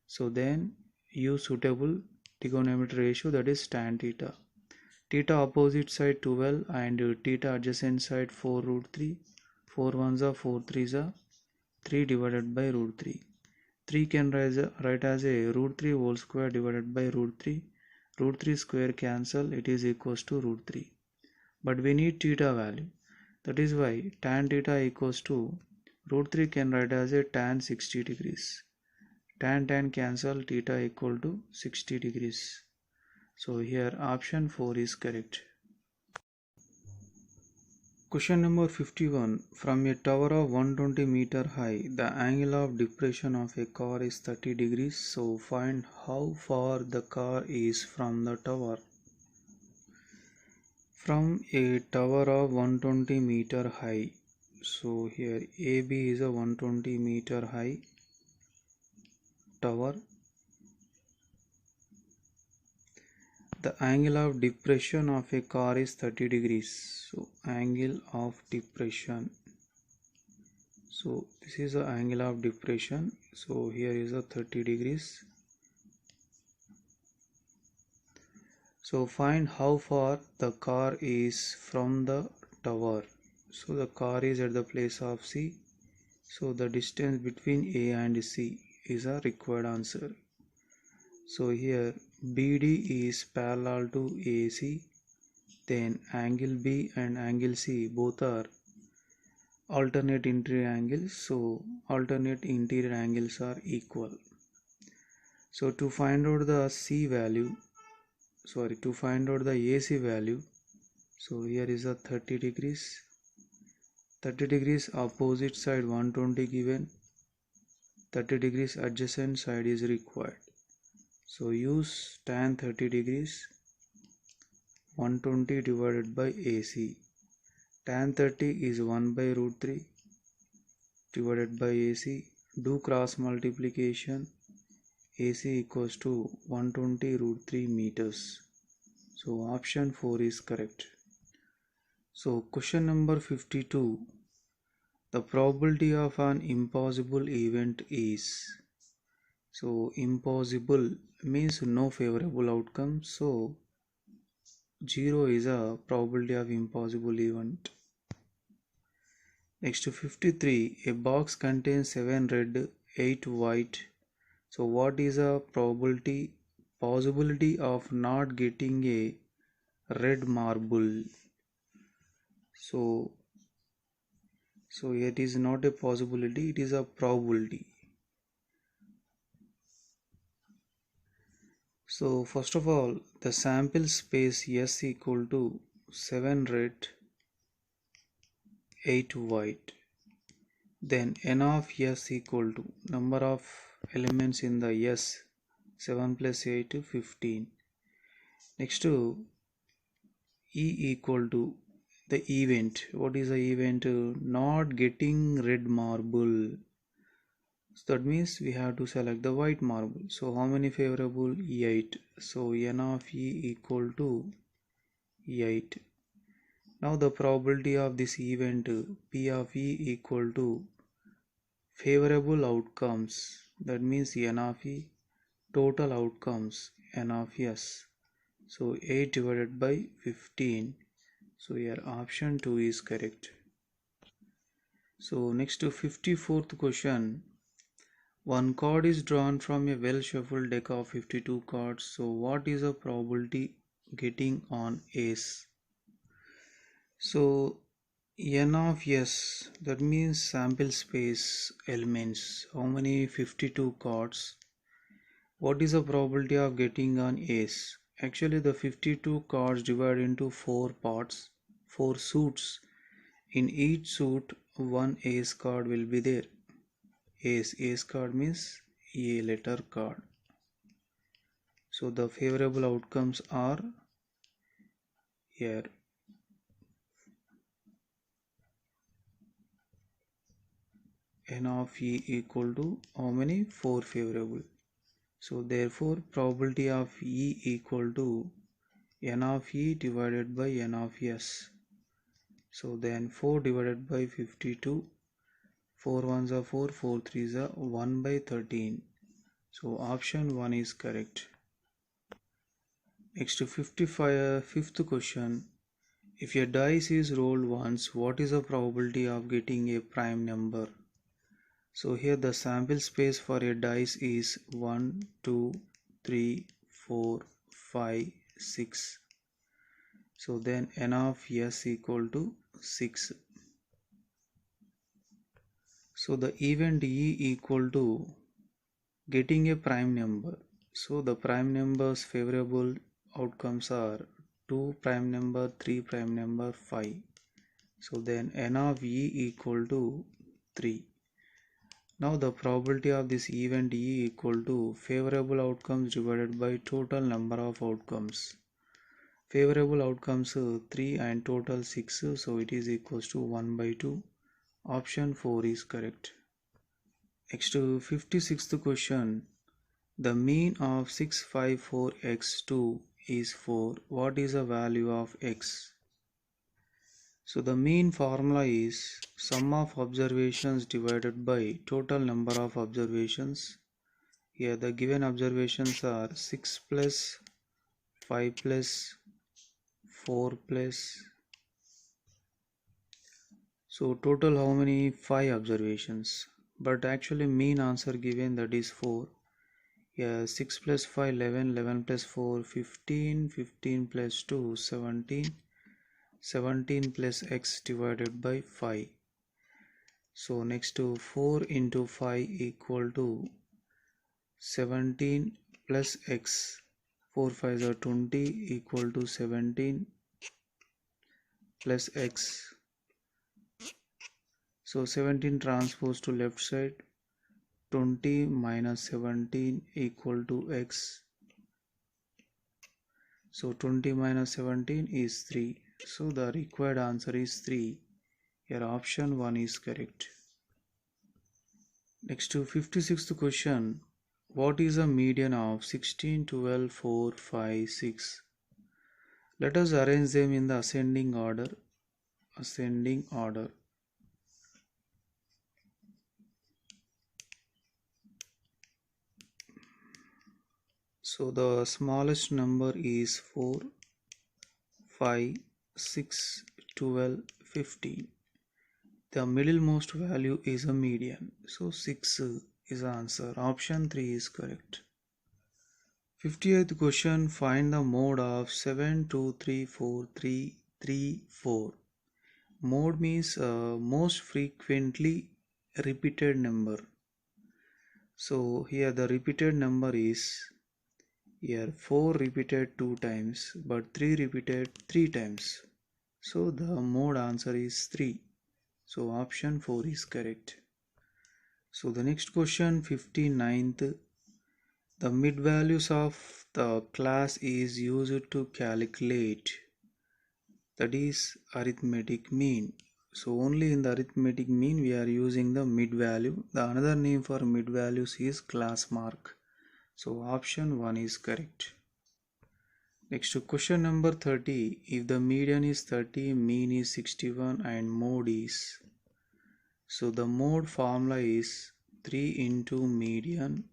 So then use suitable trigonometry ratio, that is tan theta. Theta opposite side 12 and theta adjacent side 4 root 3. 4 ones are 4 threes are 3 divided by root 3. 3 can write as a root 3 whole square divided by root 3. Root 3 square cancel, it is equals to root 3. But we need theta value. That is why tan theta equals to root 3 can write as a tan 60 degrees. Tan cancel, theta equal to 60 degrees. So here option 4 is correct. Question number 51. From a tower of 120 meter high, the angle of depression of a car is 30 degrees. So find how far the car is from the tower. From a tower of 120 meter high. So here AB is a 120 meter high tower. The angle of depression of a car is 30 degrees. So angle of depression. So this is the angle of depression. So here is a 30 degrees. So find how far the car is from the tower. So the car is at the place of C. So the distance between A and C is a required answer. So here BD is parallel to AC, then angle B and angle C both are alternate interior angles, so alternate interior angles are equal. So to find out the AC value, so here is a 30 degrees. 30 degrees opposite side 120 given, 30 degrees adjacent side is required. So use tan 30 degrees 120 divided by AC. Tan 30 is 1 by root 3 divided by AC. Do cross multiplication. AC equals to 120 root 3 meters. So option 4 is correct. So question number 52. The probability of an impossible event is. So impossible means no favorable outcome. So 0 is a probability of impossible event. Next to 53, a box contains 7 red, 8 white. So what is a possibility of not getting a red marble? So it is not a possibility, it is a probability. So first of all, the sample space S equal to 7 red, 8 white. Then n of S equal to number of elements in the S, 7 plus 8 15. Next to E equal to the event. What is the event? Not getting red marble. So that means we have to select the white marble. So how many favorable? 8. So n of E equal to 8. Now the probability of this event P of E equal to favorable outcomes. That means n of E, total outcomes n of S. So 8 divided by 15. So here option 2 is correct. So next to 54th question. One card is drawn from a well shuffled deck of 52 cards. So what is the probability getting on ace? So n of S, that means sample space elements. How many? 52 cards. What is the probability of getting on ace? Actually the 52 cards divide into 4 parts, 4 suits. In each suit one ace card will be there. Ace card means a letter card. So the favorable outcomes are here. N of E equal to how many? 4 favorable. So therefore probability of E equal to n of E divided by n of S. So then 4 divided by 52, 4 ones are 4, 4 threes are 1 by 13. So option 1 is correct. Next to 55th question. If a dice is rolled once, what is the probability of getting a prime number? So here the sample space for a dice is 1, 2, 3, 4, 5, 6. So then n of S equal to 6. So the event E equal to getting a prime number. So the prime numbers favorable outcomes are 2 prime number, 3 prime number, 5. So then n of E equal to 3. Now the probability of this event E equal to favorable outcomes divided by total number of outcomes. Favorable outcomes 3 and total 6, so it is equals to 1 by 2. Option 4 is correct. Next to 56th question. The mean of 654x2 is 4. What is the value of x? So the mean formula is sum of observations divided by total number of observations. Here the given observations are 6 plus 5 plus 4 plus. So total how many? 5 observations. But actually mean answer given, that is 4. Yeah, 6 plus 5 11, 11 plus 4 15, 15 plus 2 17, 17 plus x divided by 5. So next to 4 into 5 equal to 17 plus x. 4 5s are 20 equal to 17 plus x. So 17 transposed to left side. 20 minus 17 equal to x. So 20 minus 17 is 3. So the required answer is 3. Here option 1 is correct. Next to 56th question. What is the median of 16, 12, 4, 5, 6? Let us arrange them in the ascending order. Ascending order. So the smallest number is 4, 5, 6, 12, 15. The middlemost value is a median. So 6 is the answer. Option 3 is correct. 58th question. Find the mode of 7, 2, 3, 4, 3, 3, 4. Mode means most frequently repeated number. So here the repeated number is, here 4 repeated 2 times, but 3 repeated 3 times. So the mode answer is 3. So option 4 is correct. So the next question, 59th. The mid values of the class is used to calculate, that is arithmetic mean. So only in the arithmetic mean we are using the mid value. The another name for mid values is class mark. So option 1 is correct. Next to question number 30. If the median is 30, mean is 61 and mode is. So the mode formula is 3 into median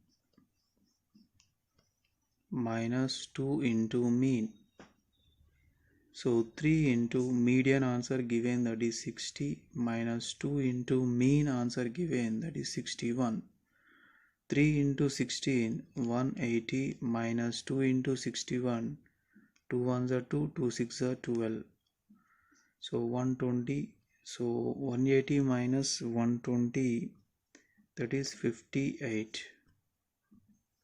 minus 2 into mean. So 3 into median answer given, that is 60, minus 2 into mean answer given, that is 61. 3 into 16, 180, minus 2 into 61, 2 ones are 2, 2 6 are 12. So 120, so 180 minus 120, that is 58.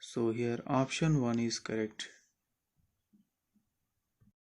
So here option 1 is correct.